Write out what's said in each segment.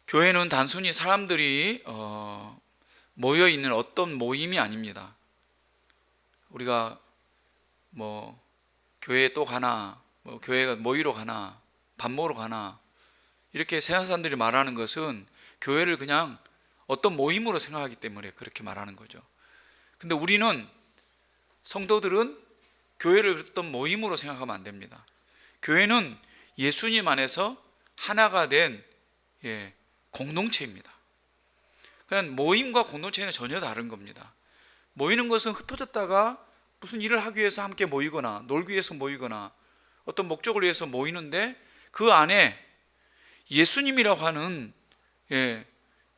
교회는 단순히 사람들이 모여 있는 어떤 모임이 아닙니다. 우리가 뭐 교회에 또 가나, 뭐 교회가 모이러 가나, 밥 먹으러 가나, 이렇게 세상 사람들이 말하는 것은 교회를 그냥 어떤 모임으로 생각하기 때문에 그렇게 말하는 거죠. 근데 우리는, 성도들은 교회를 어떤 모임으로 생각하면 안 됩니다. 교회는 예수님 안에서 하나가 된 공동체입니다. 그냥 모임과 공동체는 전혀 다른 겁니다. 모이는 것은 흩어졌다가 무슨 일을 하기 위해서 함께 모이거나 놀기 위해서 모이거나 어떤 목적을 위해서 모이는데, 그 안에 예수님이라고 하는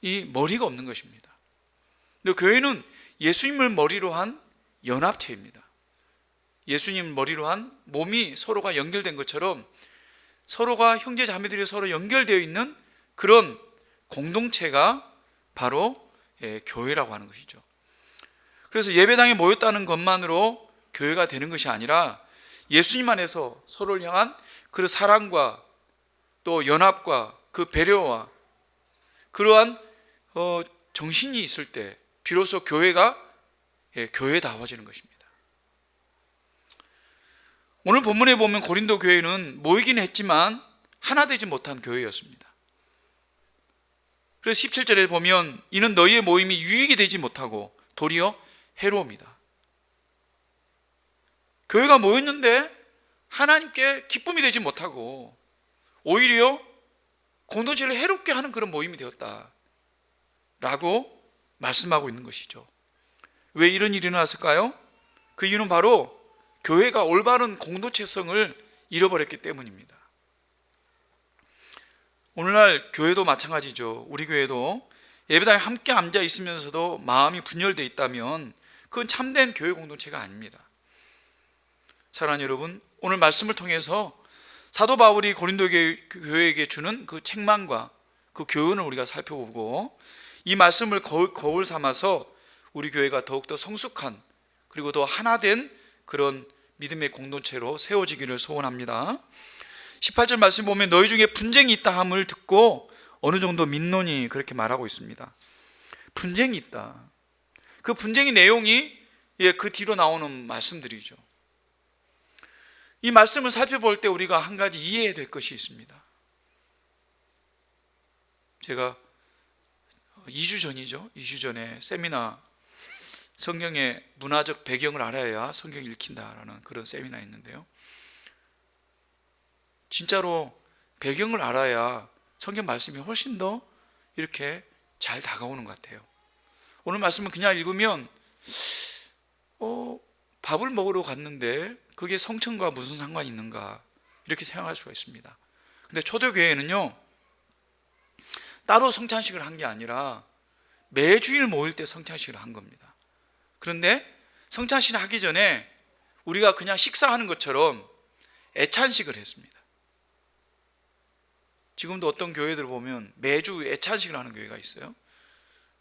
이 머리가 없는 것입니다. 근데 교회는 예수님을 머리로 한 연합체입니다. 예수님 머리로 한 몸이 서로가 연결된 것처럼 서로가 형제 자매들이 서로 연결되어 있는 그런 공동체가 바로 교회라고 하는 것이죠. 그래서 예배당에 모였다는 것만으로 교회가 되는 것이 아니라 예수님 안에서 서로를 향한 그 사랑과 또 연합과 그 배려와 그러한 정신이 있을 때 비로소 교회가 교회다워지는 것입니다. 오늘 본문에 보면 고린도 교회는 모이긴 했지만 하나 되지 못한 교회였습니다. 그래서 17절에 보면 이는 너희의 모임이 유익이 되지 못하고 도리어 해로움이다. 교회가 모였는데 하나님께 기쁨이 되지 못하고 오히려 공동체를 해롭게 하는 그런 모임이 되었다 라고 말씀하고 있는 것이죠. 왜 이런 일이 일어났을까요? 그 이유는 바로 교회가 올바른 공동체성을 잃어버렸기 때문입니다. 오늘날 교회도 마찬가지죠. 우리 교회도 예배당에 함께 앉아 있으면서도 마음이 분열되어 있다면 그건 참된 교회 공동체가 아닙니다. 사랑하는 여러분, 오늘 말씀을 통해서 사도 바울이 고린도 교회에게 주는 그 책망과 그 교훈을 우리가 살펴보고, 이 말씀을 거울 삼아서 우리 교회가 더욱더 성숙한 그리고 더 하나된 그런 믿음의 공동체로 세워지기를 소원합니다. 18절 말씀 보면 너희 중에 분쟁이 있다 함을 듣고 어느 정도 믿노니 그렇게 말하고 있습니다. 분쟁이 있다. 그 분쟁의 내용이 그 뒤로 나오는 말씀들이죠. 이 말씀을 살펴볼 때 우리가 한 가지 이해해야 될 것이 있습니다. 제가 2주 전이죠. 2주 전에 세미나, 성경의 문화적 배경을 알아야 성경을 읽힌다라는 그런 세미나 있는데요. 진짜로 배경을 알아야 성경 말씀이 훨씬 더 이렇게 잘 다가오는 것 같아요. 오늘 말씀은 그냥 읽으면 밥을 먹으러 갔는데 그게 성천과 무슨 상관이 있는가 이렇게 생각할 수가 있습니다. 근데 초대교회는요, 따로 성찬식을 한 게 아니라 매주일 모일 때 성찬식을 한 겁니다. 그런데 성찬식을 하기 전에 우리가 그냥 식사하는 것처럼 애찬식을 했습니다. 지금도 어떤 교회들 보면 매주 애찬식을 하는 교회가 있어요.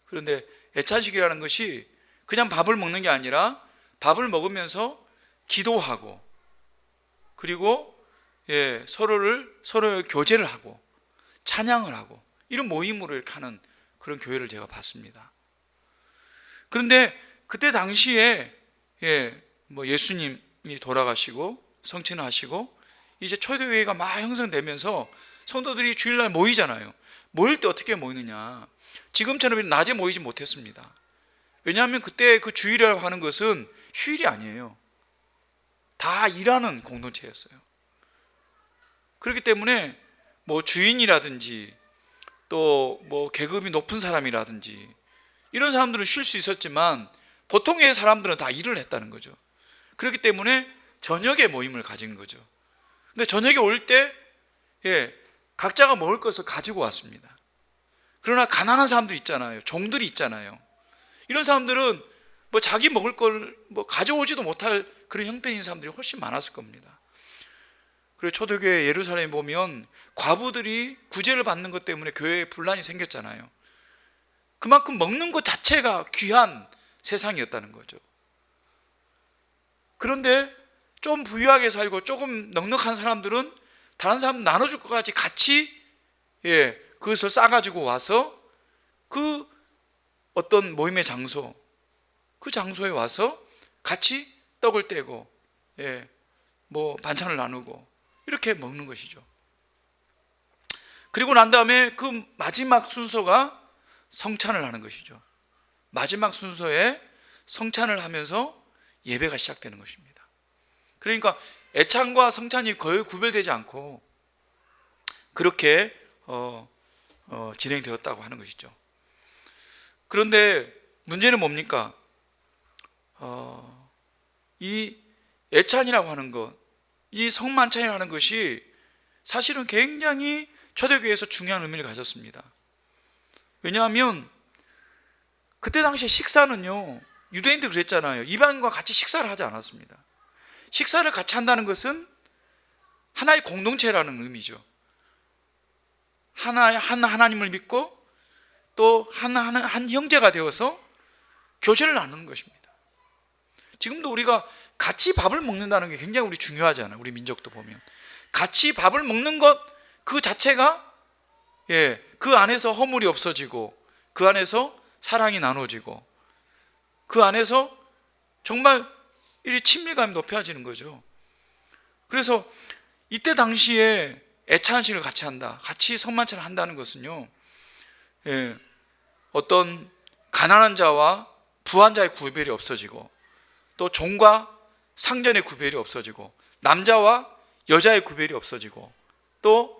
그런데 애찬식이라는 것이 그냥 밥을 먹는 게 아니라 밥을 먹으면서 기도하고, 그리고 서로의 교제를 하고 찬양을 하고 이런 모임으로 이렇게 하는 그런 교회를 제가 봤습니다. 그런데 그때 당시에 예수님이 돌아가시고 성취하시고 이제 초대교회가 막 형성되면서 성도들이 주일날 모이잖아요. 모일 때 어떻게 모이느냐, 지금처럼 낮에 모이지 못했습니다. 왜냐하면 그때 그 주일이라고 하는 것은 휴일이 아니에요. 다 일하는 공동체였어요. 그렇기 때문에 뭐 주인이라든지 또 뭐 계급이 높은 사람이라든지 이런 사람들은 쉴 수 있었지만 보통의 사람들은 다 일을 했다는 거죠. 그렇기 때문에 저녁에 모임을 가진 거죠. 근데 저녁에 올 때 각자가 먹을 것을 가지고 왔습니다. 그러나 가난한 사람들 있잖아요. 종들이 있잖아요. 이런 사람들은 뭐 자기 먹을 걸 뭐 가져오지도 못할 그런 형편인 사람들이 훨씬 많았을 겁니다. 그리고 초대교회 예루살렘에 보면 과부들이 구제를 받는 것 때문에 교회에 분란이 생겼잖아요. 그만큼 먹는 것 자체가 귀한 세상이었다는 거죠. 그런데 좀 부유하게 살고 조금 넉넉한 사람들은 다른 사람 나눠줄 것 같이 같이 그것을 싸가지고 와서 그 어떤 모임의 장소, 그 장소에 와서 같이 떡을 떼고, 뭐 반찬을 나누고 이렇게 먹는 것이죠. 그리고 난 다음에 그 마지막 순서가 성찬을 하는 것이죠. 마지막 순서에 성찬을 하면서 예배가 시작되는 것입니다. 그러니까 애찬과 성찬이 거의 구별되지 않고 그렇게 진행되었다고 하는 것이죠. 그런데 문제는 뭡니까? 이 애찬이라고 하는 것, 이 성만찬이라고 하는 것이 사실은 굉장히 초대교회에서 중요한 의미를 가졌습니다. 왜냐하면 그때 당시에 식사는요, 유대인들 그랬잖아요. 이방인과 같이 식사를 하지 않았습니다. 식사를 같이 한다는 것은 하나의 공동체라는 의미죠. 한 하나님을 믿고 또 한 형제가 되어서 교제를 나누는 것입니다. 지금도 우리가 같이 밥을 먹는다는 게 굉장히 우리 중요하잖아요. 우리 민족도 보면 같이 밥을 먹는 것 그 자체가 그 안에서 허물이 없어지고 그 안에서 사랑이 나눠지고 그 안에서 정말 이 친밀감이 높아지는 거죠. 그래서 이때 당시에 애찬식을 같이 한다, 같이 성만찬을 한다는 것은요, 어떤 가난한 자와 부한 자의 구별이 없어지고 또 종과 상전의 구별이 없어지고 남자와 여자의 구별이 없어지고 또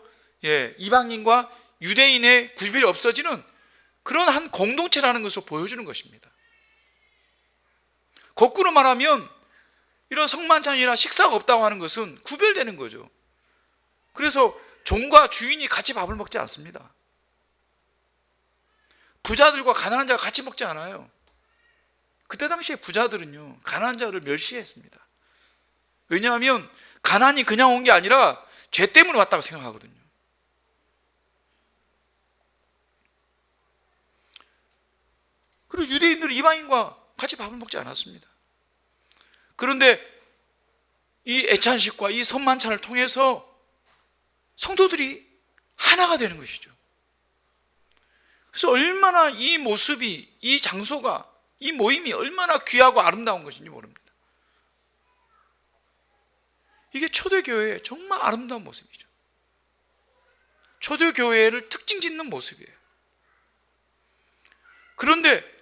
이방인과 유대인의 구별이 없어지는 그런 한 공동체라는 것을 보여주는 것입니다. 거꾸로 말하면 이런 성만찬이나 식사가 없다고 하는 것은 구별되는 거죠. 그래서 종과 주인이 같이 밥을 먹지 않습니다. 부자들과 가난한 자가 같이 먹지 않아요. 그때 당시에 부자들은요, 가난한 자를 멸시했습니다. 왜냐하면 가난이 그냥 온 게 아니라 죄 때문에 왔다고 생각하거든요. 그리고 유대인들은 이방인과 같이 밥을 먹지 않았습니다. 그런데 이 애찬식과 이 성만찬을 통해서 성도들이 하나가 되는 것이죠. 그래서 얼마나 이 모습이, 이 장소가, 이 모임이 얼마나 귀하고 아름다운 것인지 모릅니다. 이게 초대교회의 정말 아름다운 모습이죠. 초대교회를 특징 짓는 모습이에요. 그런데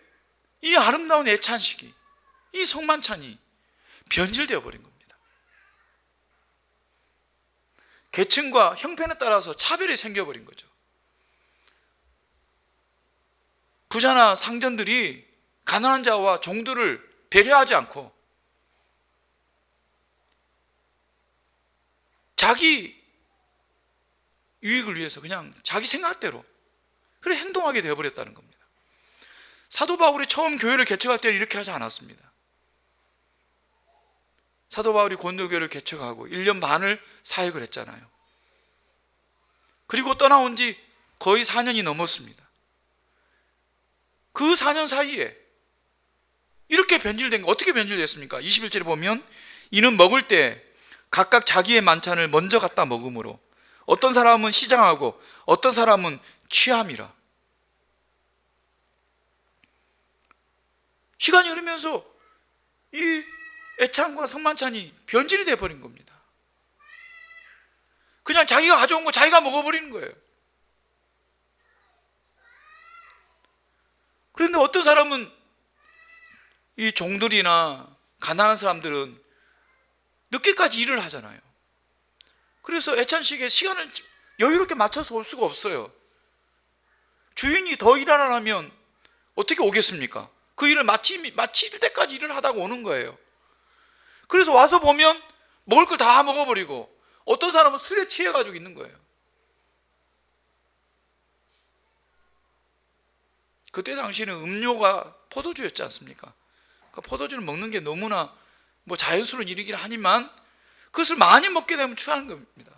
이 아름다운 애찬식이, 이 성만찬이 변질되어 버린 겁니다. 계층과 형편에 따라서 차별이 생겨버린 거죠. 부자나 상전들이 가난한 자와 종들을 배려하지 않고 자기 유익을 위해서 그냥 자기 생각대로 그렇게 행동하게 되어버렸다는 겁니다. 사도 바울이 처음 교회를 개척할 때 이렇게 하지 않았습니다. 사도 바울이 고린도교회를 개척하고 1년 반을 사역을 했잖아요. 그리고 떠나온 지 거의 4년이 넘었습니다. 그 4년 사이에 이렇게 변질된 게 어떻게 변질됐습니까? 21절에 보면 이는 먹을 때 각각 자기의 만찬을 먼저 갖다 먹으므로 어떤 사람은 시장하고 어떤 사람은 취함이라. 시간이 흐르면서 이 애찬과 성만찬이 변질이 되어버린 겁니다. 그냥 자기가 가져온 거 자기가 먹어버리는 거예요. 그런데 어떤 사람은 이 종들이나 가난한 사람들은 늦게까지 일을 하잖아요. 그래서 애찬식에 시간을 여유롭게 맞춰서 올 수가 없어요. 주인이 더 일하라면 어떻게 오겠습니까? 그 일을 마칠 때까지 일을 하다가 오는 거예요. 그래서 와서 보면 먹을 걸 다 먹어버리고 어떤 사람은 술에 취해가지고 있는 거예요. 그때 당시에는 음료가 포도주였지 않습니까? 그러니까 포도주를 먹는 게 너무나 자연스러운 일이긴 하지만 그것을 많이 먹게 되면 취하는 겁니다.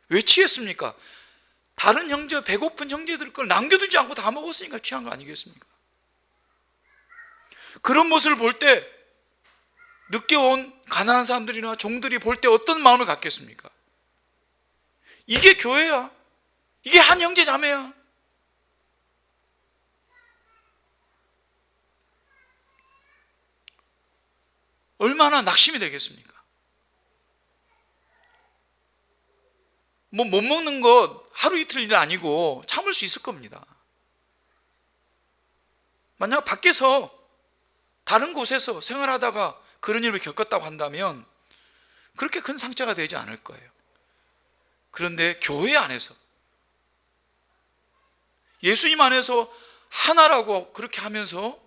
왜 취했습니까? 다른 형제, 배고픈 형제들 걸 남겨두지 않고 다 먹었으니까 취한 거 아니겠습니까? 그런 모습을 볼 때 늦게 온 가난한 사람들이나 종들이 볼 때 어떤 마음을 갖겠습니까? 이게 교회야. 이게 한 형제 자매야. 얼마나 낙심이 되겠습니까? 뭐 못 먹는 것 하루 이틀 일 아니고 참을 수 있을 겁니다. 만약 밖에서 다른 곳에서 생활하다가 그런 일을 겪었다고 한다면 그렇게 큰 상처가 되지 않을 거예요. 그런데 교회 안에서, 예수님 안에서 하나라고 그렇게 하면서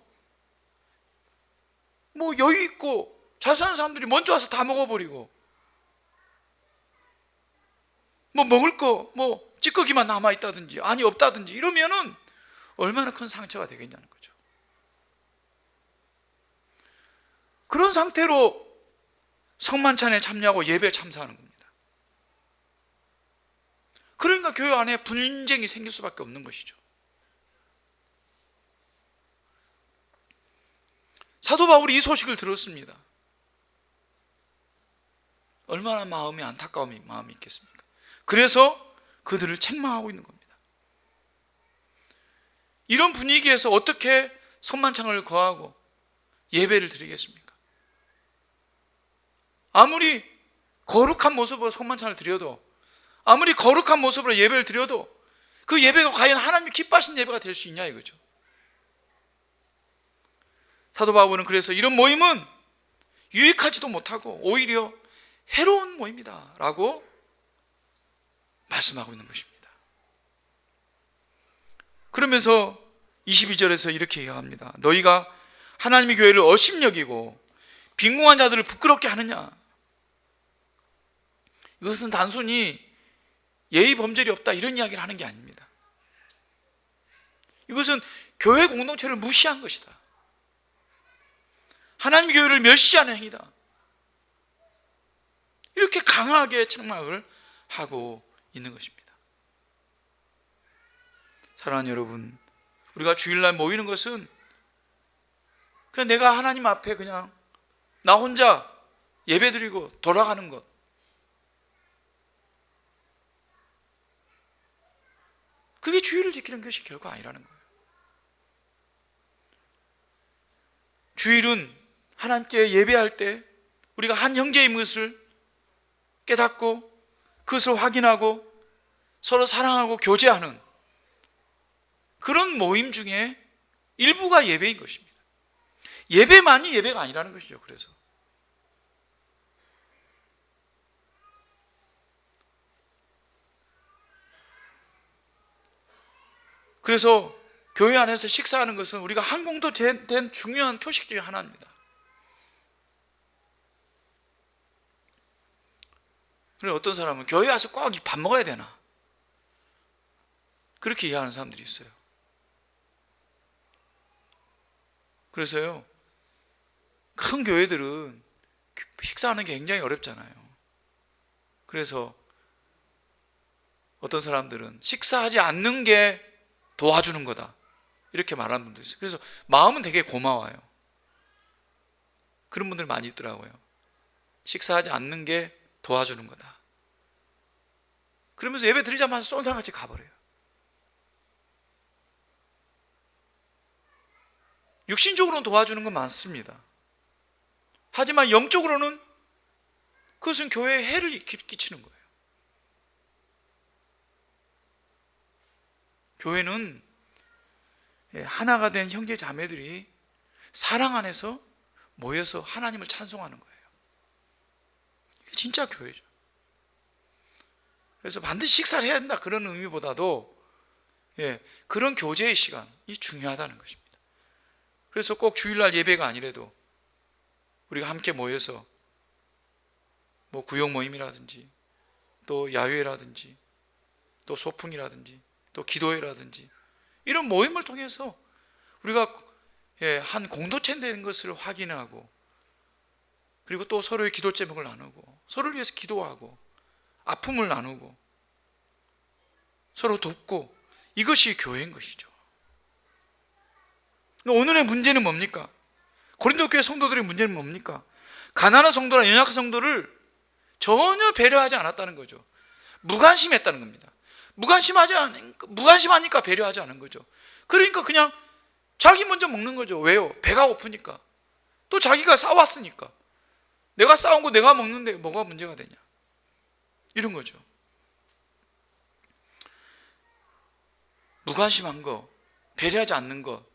뭐 여유 있고 잘 사는 사람들이 먼저 와서 다 먹어버리고, 뭐 먹을 거 뭐 찌꺼기만 남아있다든지 아니 없다든지 이러면은 얼마나 큰 상처가 되겠냐는 거죠. 그런 상태로 성만찬에 참여하고 예배에 참석하는 겁니다. 그러니까 교회 안에 분쟁이 생길 수밖에 없는 것이죠. 사도 바울이 이 소식을 들었습니다. 얼마나 마음이 안타까움이 마음이 있겠습니까? 그래서 그들을 책망하고 있는 겁니다. 이런 분위기에서 어떻게 성만찬을 거하고 예배를 드리겠습니까? 아무리 거룩한 모습으로 성만찬을 드려도, 아무리 거룩한 모습으로 예배를 드려도 그 예배가 과연 하나님이 기뻐하시는 예배가 될 수 있냐 이거죠. 사도 바울은 그래서 이런 모임은 유익하지도 못하고 오히려 해로운 모임이다 라고 말씀하고 있는 것입니다. 그러면서 22절에서 이렇게 얘기합니다. 너희가 하나님의 교회를 업신여기고 빈궁한 자들을 부끄럽게 하느냐? 이것은 단순히 예의 범절이 없다 이런 이야기를 하는 게 아닙니다. 이것은 교회 공동체를 무시한 것이다. 하나님 교회를 멸시하는 행위다. 이렇게 강하게 책망을 하고 있는 것입니다. 사랑하는 여러분, 우리가 주일날 모이는 것은 그냥 내가 하나님 앞에 그냥 나 혼자 예배드리고 돌아가는 것, 그게 주일을 지키는 것이 결코 아니라는 거예요. 주일은 하나님께 예배할 때 우리가 한 형제의 것을 깨닫고 그것을 확인하고 서로 사랑하고 교제하는 그런 모임 중에 일부가 예배인 것입니다. 예배만이 예배가 아니라는 것이죠. 그래서 교회 안에서 식사하는 것은 우리가 한 공동된 중요한 표식 중에 하나입니다. 그리고 어떤 사람은 교회 와서 꼭 밥 먹어야 되나? 그렇게 이해하는 사람들이 있어요. 그래서요, 큰 교회들은 식사하는 게 굉장히 어렵잖아요. 그래서 어떤 사람들은 식사하지 않는 게 도와주는 거다 이렇게 말하는 분도 있어요. 그래서 마음은 되게 고마워요. 그런 분들 많이 있더라고요. 식사하지 않는 게 도와주는 거다. 그러면서 예배 드리자마자 쏜살같이 가버려요. 육신적으로는 도와주는 건 많습니다. 하지만 영적으로는 그것은 교회에 해를 끼치는 거예요. 교회는 하나가 된 형제 자매들이 사랑 안에서 모여서 하나님을 찬송하는 거예요. 이게 진짜 교회죠. 그래서 반드시 식사를 해야 된다 그런 의미보다도 그런 교제의 시간이 중요하다는 것입니다. 그래서 꼭 주일날 예배가 아니라도 우리가 함께 모여서 뭐 구역 모임이라든지 또 야외라든지 또 소풍이라든지 또 기도회라든지 이런 모임을 통해서 우리가 한 공동체 된 것을 확인하고, 그리고 또 서로의 기도 제목을 나누고 서로를 위해서 기도하고 아픔을 나누고 서로 돕고, 이것이 교회인 것이죠. 오늘의 문제는 뭡니까? 고린도 교회 성도들의 문제는 뭡니까? 가난한 성도나 연약한 성도를 전혀 배려하지 않았다는 거죠. 무관심했다는 겁니다. 무관심하니까 배려하지 않은 거죠. 그러니까 그냥 자기 먼저 먹는 거죠. 왜요? 배가 고프니까. 또 자기가 싸왔으니까. 내가 싸운 거 내가 먹는데 뭐가 문제가 되냐, 이런 거죠. 무관심한 거, 배려하지 않는 것,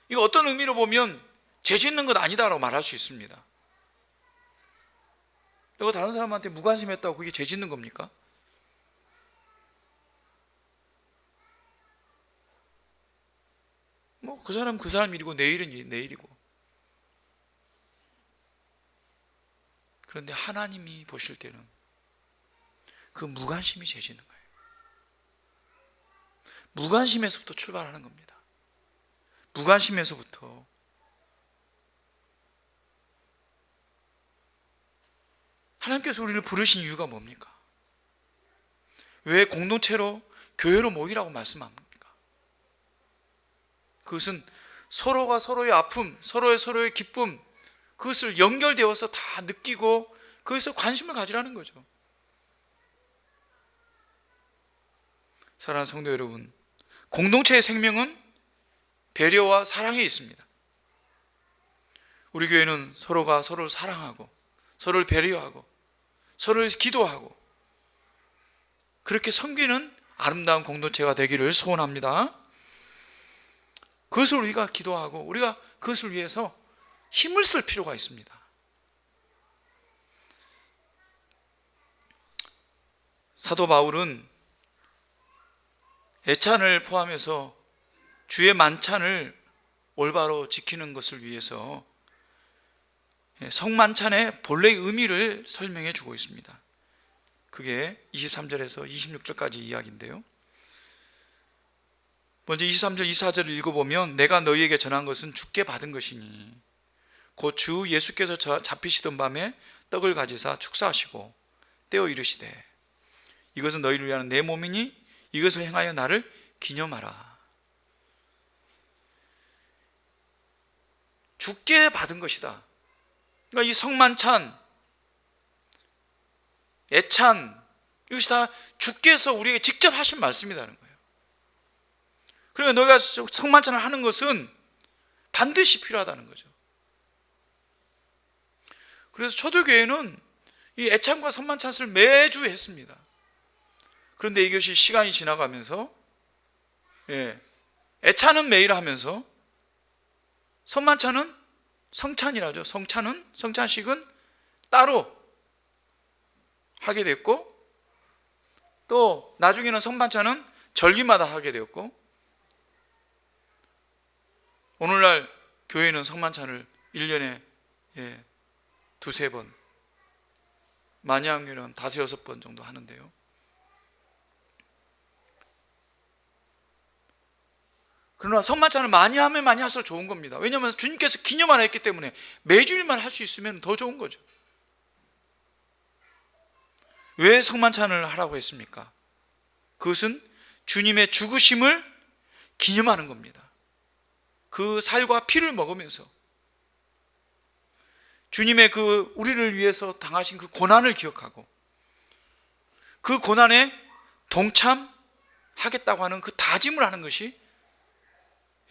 이거 어떤 의미로 보면 죄 짓는 것 아니다라고 말할 수 있습니다. 이거 다른 사람한테 무관심했다고 그게 죄 짓는 겁니까? 뭐 그 사람 일이고 내일은 내일이고. 그런데 하나님이 보실 때는 그 무관심이 죄 짓는 거예요. 무관심에서부터 출발하는 겁니다. 무관심에서부터. 하나님께서 우리를 부르신 이유가 뭡니까? 왜 공동체로, 교회로 모이라고 말씀합니까? 그것은 서로가 서로의 아픔, 서로의 기쁨, 그것을 연결되어서 다 느끼고 그것에 관심을 가지라는 거죠. 사랑하는 성도 여러분, 공동체의 생명은 배려와 사랑에 있습니다. 우리 교회는 서로가 서로를 사랑하고 서로를 배려하고 서로를 기도하고 그렇게 섬기는 아름다운 공동체가 되기를 소원합니다. 그것을 우리가 기도하고 우리가 그것을 위해서 힘을 쓸 필요가 있습니다. 사도 바울은 애찬을 포함해서 주의 만찬을 올바로 지키는 것을 위해서 성만찬의 본래의 의미를 설명해 주고 있습니다. 그게 23절에서 26절까지 이야기인데요. 먼저 23절 24절을 읽어보면 내가 너희에게 전한 것은 주께 받은 것이니 곧 주 예수께서 잡히시던 밤에 떡을 가지사 축사하시고 떼어 이르시되 이것은 너희를 위하는 내 몸이니 이것을 행하여 나를 기념하라. 주께 받은 것이다. 그러니까 이 성만찬, 애찬, 이것이 다 주께서 우리에게 직접 하신 말씀이라는 거예요. 그러니까 너희가 성만찬을 하는 것은 반드시 필요하다는 거죠. 그래서 초대교회는 이 애찬과 성만찬을 매주 했습니다. 그런데 이것이 시간이 지나가면서 애찬은 매일 하면서 성만찬은 성찬이라죠. 성찬식은 따로 하게 됐고 또 나중에는 성만찬은 절기마다 하게 되었고 오늘날 교회는 성만찬을 1년에 두세 번, 많이 한 교회는 5, 6번 정도 하는데요. 그러나 성만찬을 많이 하면 많이 할수록 좋은 겁니다. 왜냐하면 주님께서 기념하라 했기 때문에 매주일만 할 수 있으면 더 좋은 거죠. 왜 성만찬을 하라고 했습니까? 그것은 주님의 죽으심을 기념하는 겁니다. 그 살과 피를 먹으면서 주님의 그 우리를 위해서 당하신 그 고난을 기억하고 그 고난에 동참하겠다고 하는 그 다짐을 하는 것이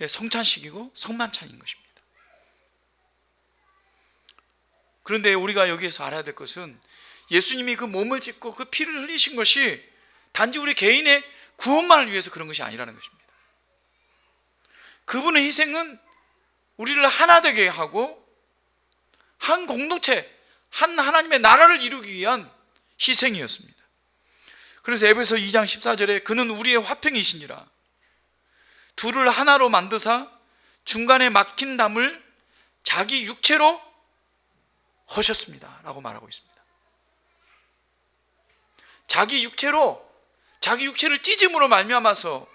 성찬식이고 성만찬인 것입니다. 그런데 우리가 여기에서 알아야 될 것은 예수님이 그 몸을 찢고 그 피를 흘리신 것이 단지 우리 개인의 구원만을 위해서 그런 것이 아니라는 것입니다. 그분의 희생은 우리를 하나 되게 하고 한 공동체, 한 하나님의 나라를 이루기 위한 희생이었습니다. 그래서 에베소 2장 14절에 그는 우리의 화평이시니라 둘을 하나로 만드사 중간에 막힌 담을 자기 육체로 허셨습니다 라고 말하고 있습니다. 자기 육체를 찢음으로 말미암아서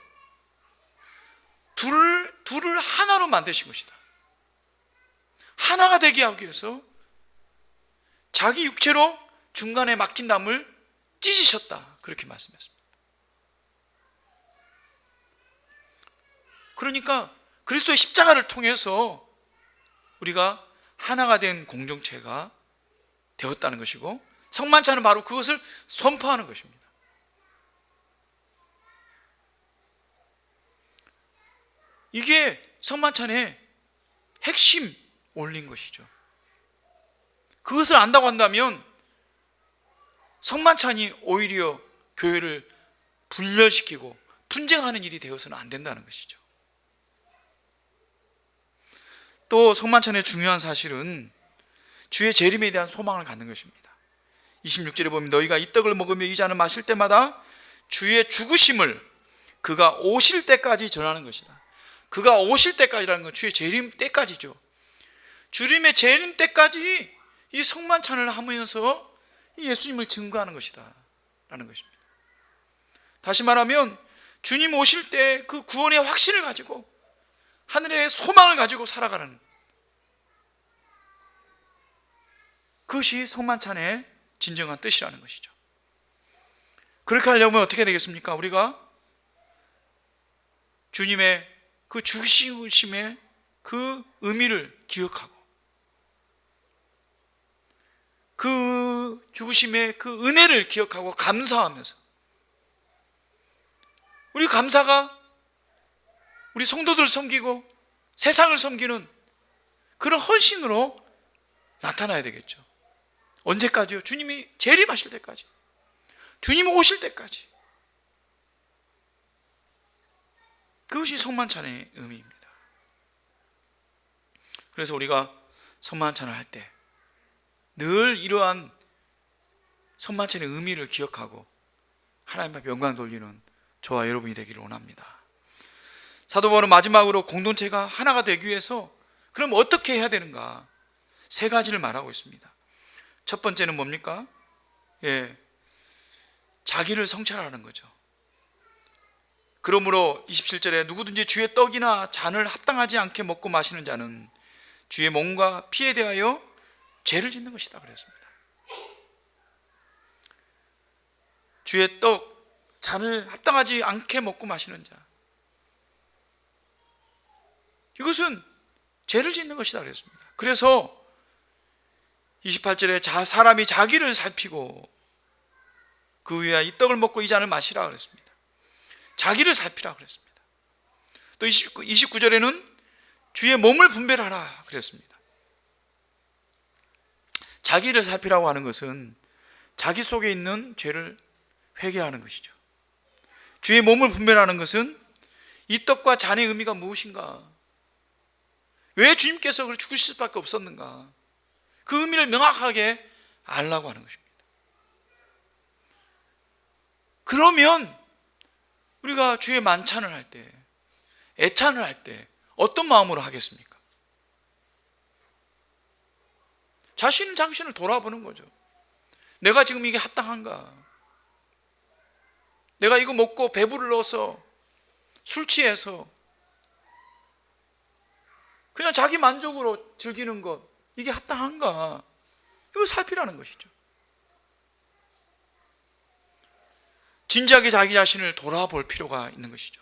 둘을 하나로 만드신 것이다. 하나가 되게 하기 위해서 자기 육체로 중간에 막힌 담을 찢으셨다 그렇게 말씀했습니다. 그러니까 그리스도의 십자가를 통해서 우리가 하나가 된 공동체가 되었다는 것이고 성만찬은 바로 그것을 선포하는 것입니다. 이게 성만찬의 핵심 올린 것이죠. 그것을 안다고 한다면 성만찬이 오히려 교회를 분열시키고 분쟁하는 일이 되어서는 안 된다는 것이죠. 또 성만찬의 중요한 사실은 주의 재림에 대한 소망을 갖는 것입니다. 26절에 보면 너희가 이 떡을 먹으며 이 잔을 마실 때마다 주의 죽으심을 그가 오실 때까지 전하는 것이다. 그가 오실 때까지라는 건 주의 재림 때까지죠. 주님의 재림 때까지 이 성만찬을 하면서 예수님을 증거하는 것이다 라는 것입니다. 다시 말하면 주님 오실 때 그 구원의 확신을 가지고 하늘의 소망을 가지고 살아가는, 그것이 성만찬의 진정한 뜻이라는 것이죠. 그렇게 하려면 어떻게 되겠습니까? 우리가 주님의 그 죽으심의 그 의미를 기억하고 그 죽으심의 그 은혜를 기억하고 감사하면서, 우리 감사가 우리 성도들을 섬기고 세상을 섬기는 그런 헌신으로 나타나야 되겠죠. 언제까지요? 주님이 재림하실 때까지, 주님이 오실 때까지. 그것이 성만찬의 의미입니다. 그래서 우리가 성만찬을 할 때 늘 이러한 성만찬의 의미를 기억하고 하나님 앞에 영광 돌리는 저와 여러분이 되기를 원합니다. 사도 바울은 마지막으로 공동체가 하나가 되기 위해서 그럼 어떻게 해야 되는가? 세 가지를 말하고 있습니다. 첫 번째는 뭡니까? 자기를 성찰하는 거죠. 그러므로 27절에 누구든지 주의 떡이나 잔을 합당하지 않게 먹고 마시는 자는 주의 몸과 피에 대하여 죄를 짓는 것이다 그랬습니다. 주의 떡, 잔을 합당하지 않게 먹고 마시는 자, 이것은 죄를 짓는 것이다 그랬습니다. 그래서 28절에 사람이 자기를 살피고 그 위에 이 떡을 먹고 이 잔을 마시라 그랬습니다. 자기를 살피라 그랬습니다. 또 29절에는 주의 몸을 분별하라 그랬습니다. 자기를 살피라고 하는 것은 자기 속에 있는 죄를 회개하는 것이죠. 주의 몸을 분별하는 것은 이 떡과 잔의 의미가 무엇인가? 왜 주님께서 그걸 죽으실 수밖에 없었는가? 그 의미를 명확하게 알라고 하는 것입니다. 그러면 우리가 주의 만찬을 할 때, 애찬을 할 때 어떤 마음으로 하겠습니까? 자신을 돌아보는 거죠. 내가 지금 이게 합당한가? 내가 이거 먹고 배부르러서 술 취해서 그냥 자기 만족으로 즐기는 것, 이게 합당한가? 이걸 살피라는 것이죠. 진지하게 자기 자신을 돌아볼 필요가 있는 것이죠.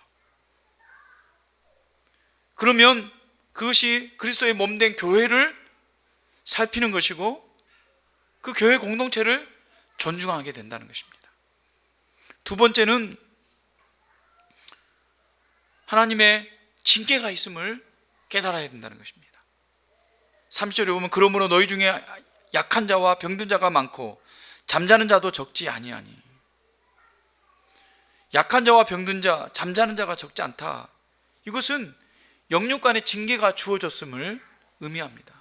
그러면 그것이 그리스도의 몸된 교회를 살피는 것이고 그 교회 공동체를 존중하게 된다는 것입니다. 두 번째는 하나님의 징계가 있음을 깨달아야 된다는 것입니다. 30절에 보면 그러므로 너희 중에 약한 자와 병든 자가 많고 잠자는 자도 적지 아니하니. 약한 자와 병든 자, 잠자는 자가 적지 않다. 이것은 영육간의 징계가 주어졌음을 의미합니다.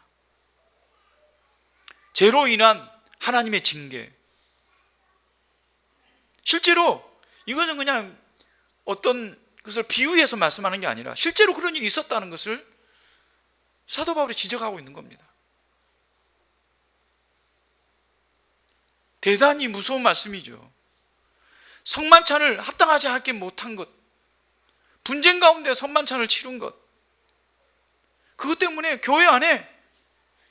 죄로 인한 하나님의 징계. 실제로 이것은 그냥 어떤 것을 비유해서 말씀하는 게 아니라 실제로 그런 일이 있었다는 것을 사도 바울이 지적하고 있는 겁니다. 대단히 무서운 말씀이죠. 성만찬을 합당하지 않게 못한 것, 분쟁 가운데 성만찬을 치른 것, 그것 때문에 교회 안에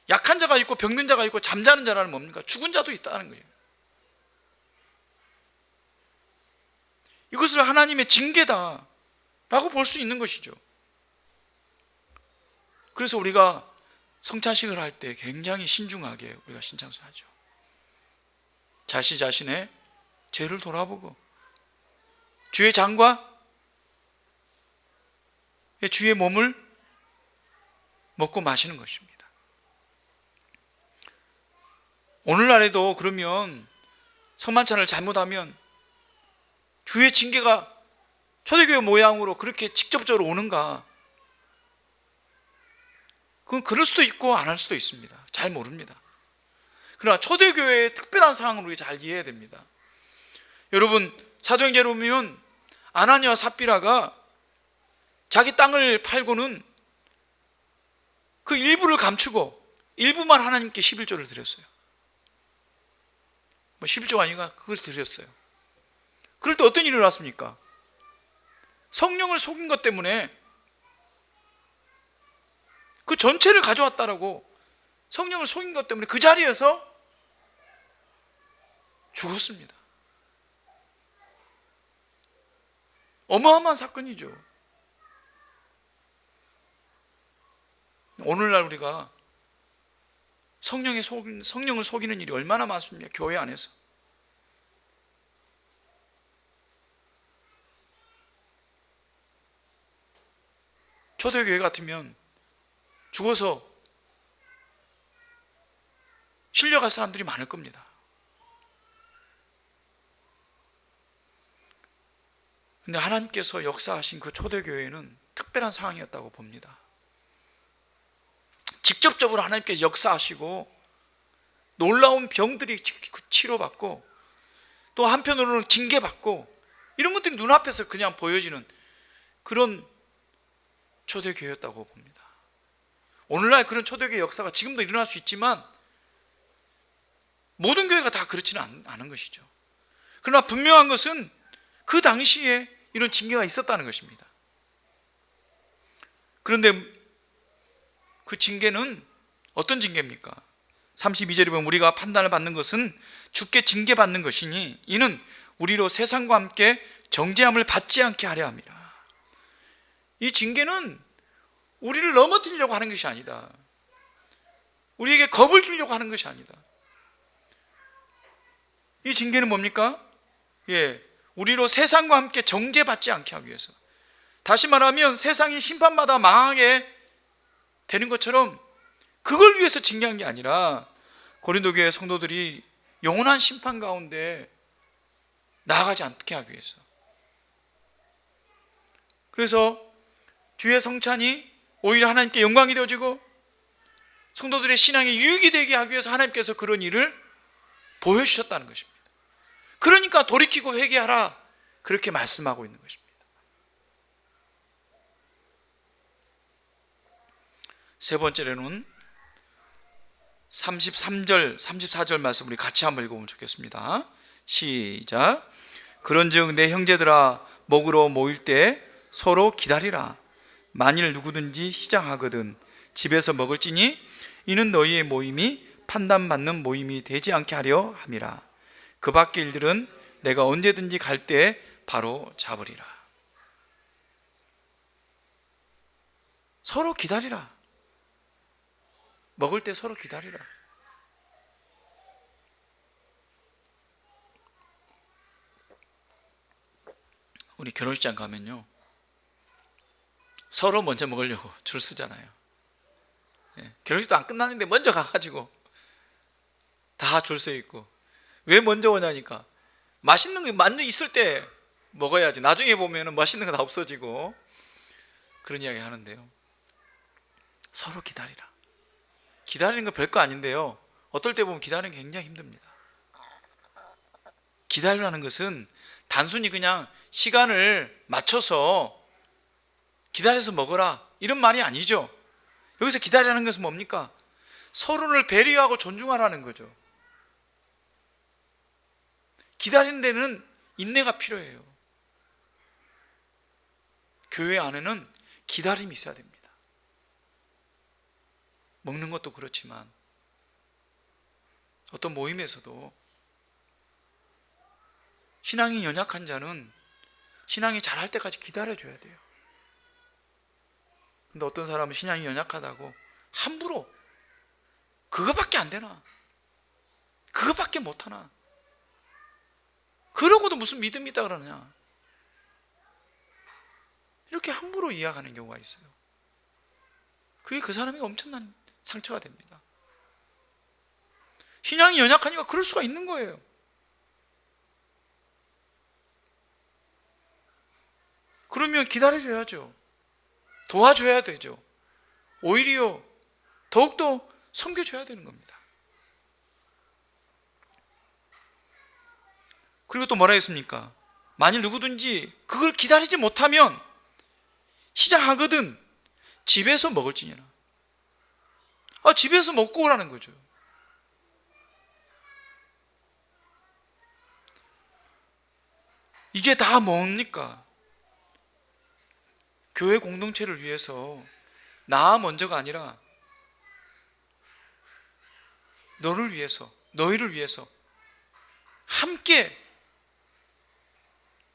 약한 자가 있고 병든 자가 있고 잠자는 자라는 뭡니까? 죽은 자도 있다는 거예요. 이것을 하나님의 징계다라고 볼 수 있는 것이죠. 그래서 우리가 성찬식을 할 때 굉장히 신중하게 우리가 신창수하죠. 자신의 죄를 돌아보고 주의 잔과 주의 몸을 먹고 마시는 것입니다. 오늘날에도 그러면 성만찬을 잘못하면 주의 징계가 초대교회 모양으로 그렇게 직접적으로 오는가? 그건 그럴 수도 있고 안 할 수도 있습니다. 잘 모릅니다. 그러나 초대교회의 특별한 상황을 우리가 잘 이해해야 됩니다. 여러분, 사도행전에 보면 아나니아와 삽비라가 자기 땅을 팔고는 그 일부를 감추고 일부만 하나님께 11조를 드렸어요. 11조가 아니라 그걸 드렸어요. 그럴 때 어떤 일이 일어났습니까? 성령을 속인 것 때문에 그 전체를 가져왔다라고, 성령을 속인 것 때문에 그 자리에서 죽었습니다. 어마어마한 사건이죠. 오늘날 우리가 성령을 속이는 일이 얼마나 많습니까? 교회 안에서. 초대교회 같으면 죽어서 실려갈 사람들이 많을 겁니다. 근데 하나님께서 역사하신 그 초대교회는 특별한 상황이었다고 봅니다. 직접적으로 하나님께서 역사하시고 놀라운 병들이 치료받고 또 한편으로는 징계받고 이런 것들이 눈앞에서 그냥 보여지는 그런 초대교회였다고 봅니다. 오늘날 그런 초대교회 역사가 지금도 일어날 수 있지만 모든 교회가 다 그렇지는 않은 것이죠. 그러나 분명한 것은 그 당시에 이런 징계가 있었다는 것입니다. 그런데 그 징계는 어떤 징계입니까? 32절에 보면 우리가 판단을 받는 것은 주께 징계받는 것이니 이는 우리로 세상과 함께 정죄함을 받지 않게 하려 함이라. 이 징계는 우리를 넘어뜨리려고 하는 것이 아니다. 우리에게 겁을 주려고 하는 것이 아니다. 이 징계는 뭡니까? 우리로 세상과 함께 정죄받지 않게 하기 위해서. 다시 말하면 세상이 심판마다 망하게 되는 것처럼 그걸 위해서 징계한 게 아니라 고린도 교회 성도들이 영원한 심판 가운데 나아가지 않게 하기 위해서. 그래서 주의 성찬이 오히려 하나님께 영광이 되어지고 성도들의 신앙에 유익이 되게 하기 위해서 하나님께서 그런 일을 보여주셨다는 것입니다. 그러니까 돌이키고 회개하라, 그렇게 말씀하고 있는 것입니다. 세 번째로는 33절, 34절 말씀 우리 같이 한번 읽어보면 좋겠습니다. 시작. 그런즉 내 형제들아, 먹으러 모일 때 서로 기다리라. 만일 누구든지 시장하거든 집에서 먹을지니 이는 너희의 모임이 판단받는 모임이 되지 않게 하려 함이라. 그 밖의 일들은 내가 언제든지 갈 때 바로 잡으리라. 서로 기다리라. 먹을 때 서로 기다리라. 우리 결혼식장 가면요, 서로 먼저 먹으려고 줄 서잖아요. 결혼식도 안 끝났는데 먼저 가가지고 다 줄 서 있고. 왜 먼저 오냐니까 맛있는 게 먼저 있을 때 먹어야지. 나중에 보면 맛있는 거 다 없어지고. 그런 이야기 하는데요, 서로 기다리라. 기다리는 거 별거 아닌데요, 어떨 때 보면 기다리는 게 굉장히 힘듭니다. 기다리라는 것은 단순히 그냥 시간을 맞춰서 기다려서 먹어라 이런 말이 아니죠. 여기서 기다리라는 것은 뭡니까? 서로를 배려하고 존중하라는 거죠. 기다리는 데는 인내가 필요해요. 교회 안에는 기다림이 있어야 됩니다. 먹는 것도 그렇지만 어떤 모임에서도 신앙이 연약한 자는 신앙이 잘할 때까지 기다려줘야 돼요. 근데 어떤 사람은 신앙이 연약하다고 함부로 그거밖에 안 되나? 그거밖에 못하나? 그러고도 무슨 믿음이 있다 그러냐? 이렇게 함부로 이야기하는 경우가 있어요. 그게 그 사람에게 엄청난 상처가 됩니다. 신앙이 연약하니까 그럴 수가 있는 거예요. 그러면 기다려줘야죠. 도와줘야 되죠. 오히려 더욱더 섬겨줘야 되는 겁니다. 그리고 또 뭐라 했습니까? 만일 누구든지 그걸 기다리지 못하면 시장하거든 집에서 먹을지니라. 집에서 먹고 오라는 거죠. 이게 다 뭡니까? 교회 공동체를 위해서 나 먼저가 아니라 너를 위해서, 너희를 위해서 함께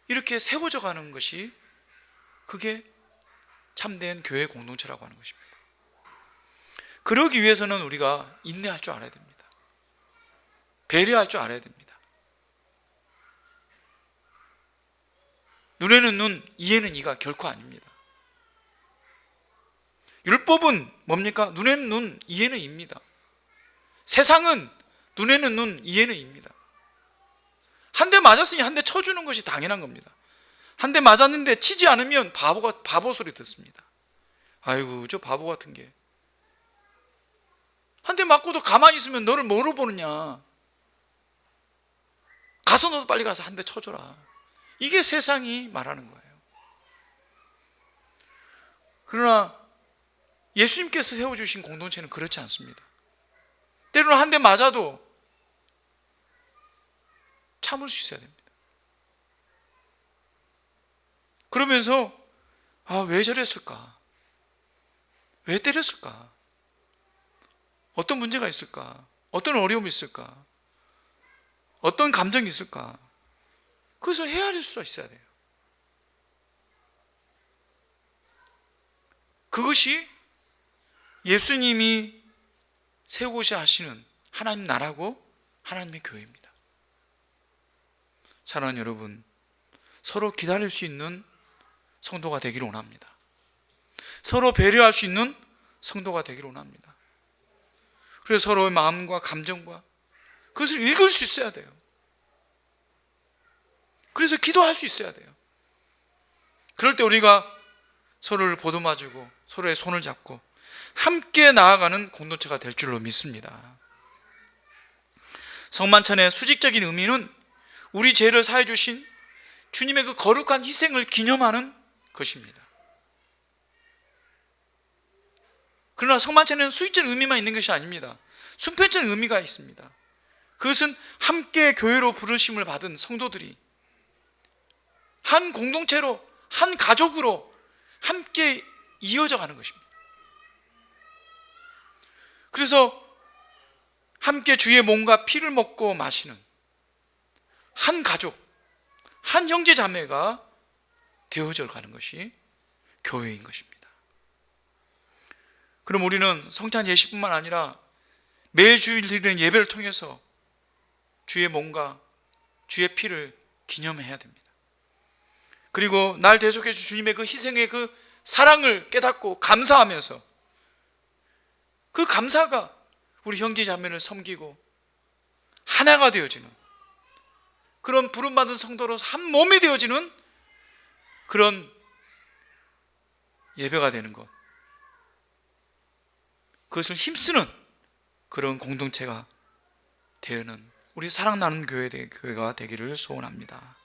이렇게 세워져 가는 것이, 그게 참된 교회 공동체라고 하는 것입니다. 그러기 위해서는 우리가 인내할 줄 알아야 됩니다. 배려할 줄 알아야 됩니다. 눈에는 눈, 이에는 이가 결코 아닙니다. 율법은 뭡니까? 눈에는 눈, 이에는 이입니다. 세상은 눈에는 눈, 이에는 이입니다. 한 대 맞았으니 한 대 쳐주는 것이 당연한 겁니다. 한 대 맞았는데 치지 않으면 바보 소리 듣습니다. 아이고, 저 바보 같은 게. 한 대 맞고도 가만히 있으면 너를 뭐로 보느냐. 가서 너도 빨리 가서 한 대 쳐줘라. 이게 세상이 말하는 거예요. 그러나 예수님께서 세워주신 공동체는 그렇지 않습니다. 때로는 한 대 맞아도 참을 수 있어야 됩니다. 그러면서 왜 저랬을까? 왜 때렸을까? 어떤 문제가 있을까? 어떤 어려움이 있을까? 어떤 감정이 있을까? 그것을 헤아릴 수 있어야 돼요. 그것이 예수님이 세우고자 하시는 하나님 나라고 하나님의 교회입니다. 사랑하는 여러분, 서로 기다릴 수 있는 성도가 되기를 원합니다. 서로 배려할 수 있는 성도가 되기를 원합니다. 그래서 서로의 마음과 감정과 그것을 읽을 수 있어야 돼요. 그래서 기도할 수 있어야 돼요. 그럴 때 우리가 서로를 보듬어주고 서로의 손을 잡고 함께 나아가는 공동체가 될 줄로 믿습니다. 성만찬의 수직적인 의미는 우리 죄를 사해 주신 주님의 그 거룩한 희생을 기념하는 것입니다. 그러나 성만찬에는 수직적 의미만 있는 것이 아닙니다. 순편적 의미가 있습니다. 그것은 함께 교회로 부르심을 받은 성도들이 한 공동체로, 한 가족으로 함께 이어져 가는 것입니다. 그래서 함께 주의 몸과 피를 먹고 마시는 한 가족, 한 형제 자매가 되어져 가는 것이 교회인 것입니다. 그럼 우리는 성찬 예식뿐만 아니라 매주일 드리는 예배를 통해서 주의 몸과 주의 피를 기념해야 됩니다. 그리고 날 대속해 주신 주님의 그 희생의 그 사랑을 깨닫고 감사하면서 그 감사가 우리 형제 자매를 섬기고 하나가 되어지는 그런 부름받은 성도로서 한 몸이 되어지는 그런 예배가 되는 것, 그것을 힘쓰는 그런 공동체가 되는 우리 사랑나는 교회가 되기를 소원합니다.